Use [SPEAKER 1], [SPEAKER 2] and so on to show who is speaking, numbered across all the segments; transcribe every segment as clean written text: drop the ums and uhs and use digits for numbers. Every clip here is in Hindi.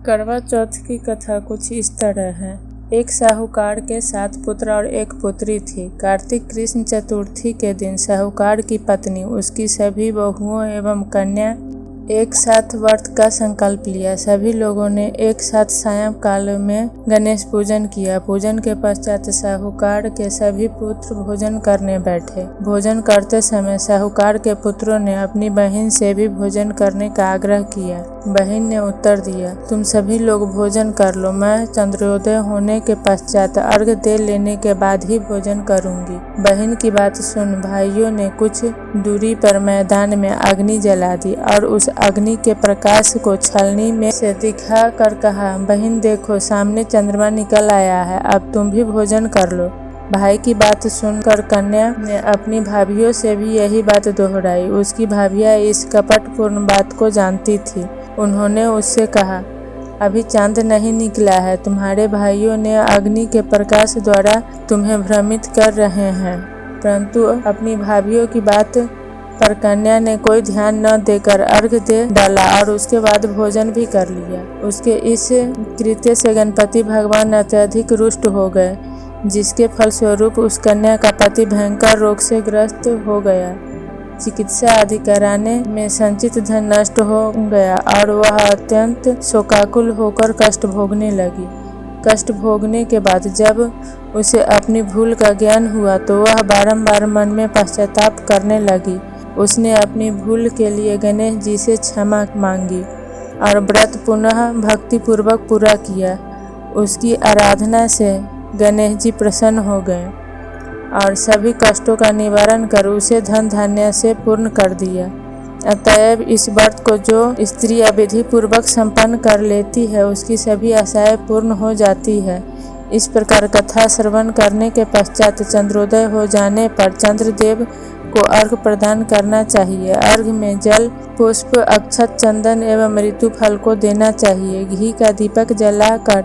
[SPEAKER 1] करवा चौथ की कथा कुछ इस तरह है। एक साहूकार के 7 पुत्र और एक पुत्री थी। कार्तिक कृष्ण चतुर्थी के दिन साहूकार की पत्नी, उसकी सभी बहुओं एवं कन्या एक साथ व्रत का संकल्प लिया। सभी लोगों ने एक साथ सायं काल में गणेश पूजन किया। पूजन के पश्चात साहूकार के सभी पुत्र भोजन करने बैठे। भोजन करते समय साहूकार के पुत्रों ने अपनी बहन से भी भोजन करने का आग्रह किया। बहन ने उत्तर दिया, तुम सभी लोग भोजन कर लो, मैं चंद्रोदय होने के पश्चात अर्घ्य दे लेने के बाद ही भोजन करूंगी। बहन की बात सुन भाइयों ने कुछ दूरी पर मैदान में अग्नि जला दी और उस अग्नि के प्रकाश को छलनी में से दिखा कर कहा, बहन देखो सामने चंद्रमा निकल आया है, अब तुम भी भोजन कर लो। भाई की बात सुनकर कन्या ने अपनी भाभियों से भी यही बात दोहराई। उसकी भाभियां इस कपटपूर्ण बात को जानती थी। उन्होंने उससे कहा, अभी चांद नहीं निकला है, तुम्हारे भाइयों ने अग्नि के प्रकाश द्वारा तुम्हें भ्रमित कर रहे हैं। परंतु अपनी भाभियों की बात पर कन्या ने कोई ध्यान न देकर अर्घ्य दे डाला और उसके बाद भोजन भी कर लिया। उसके इस कृत्य से गणपति भगवान अत्यधिक रुष्ट हो गए, जिसके फलस्वरूप उस कन्या का पति भयंकर रोग से ग्रस्त हो गया। चिकित्सा आदि कराने में संचित धन नष्ट हो गया और वह अत्यंत शोकाकुल होकर कष्ट भोगने लगी। कष्ट भोगने के बाद जब उसे अपनी भूल का ज्ञान हुआ तो वह बारंबार मन में पश्चाताप करने लगी। उसने अपनी भूल के लिए गणेश जी से क्षमा मांगी और व्रत पुनः भक्तिपूर्वक पूरा किया। उसकी आराधना से गणेश जी प्रसन्न हो गए और सभी कष्टों का निवारण कर उसे धन धान्य से पूर्ण कर दिया। अतएव इस व्रत को जो स्त्री विधि पूर्वक संपन्न कर लेती है, उसकी सभी आशाएं पूर्ण हो जाती है। इस प्रकार कथा श्रवण करने के पश्चात चंद्रोदय हो जाने पर चंद्रदेव को अर्घ्य प्रदान करना चाहिए। अर्घ्य में जल, पुष्प, अक्षत, चंदन एवं ऋतु फल को देना चाहिए। घी का दीपक जलाकर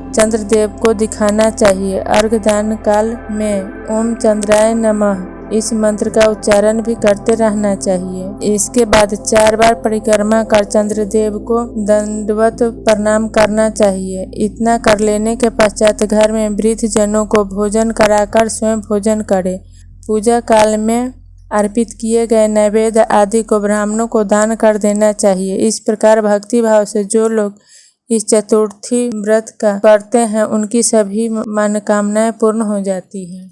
[SPEAKER 1] चंद्रदेव को दिखाना चाहिए। अर्घ्य दान काल में ओम चंद्राय नमः इस मंत्र का उच्चारण भी करते रहना चाहिए। इसके बाद 4 बार परिक्रमा कर चंद्रदेव को दंडवत प्रणाम करना चाहिए। इतना कर लेने के पश्चात घर में वृद्ध जनों को भोजन कराकर स्वयं भोजन करे। पूजा काल में अर्पित किए गए नैवेद्य आदि को ब्राह्मणों को दान कर देना चाहिए। इस प्रकार भक्ति भाव से जो लोग इस चतुर्थी व्रत का करते हैं, उनकी सभी मनोकामनाएं पूर्ण हो जाती हैं।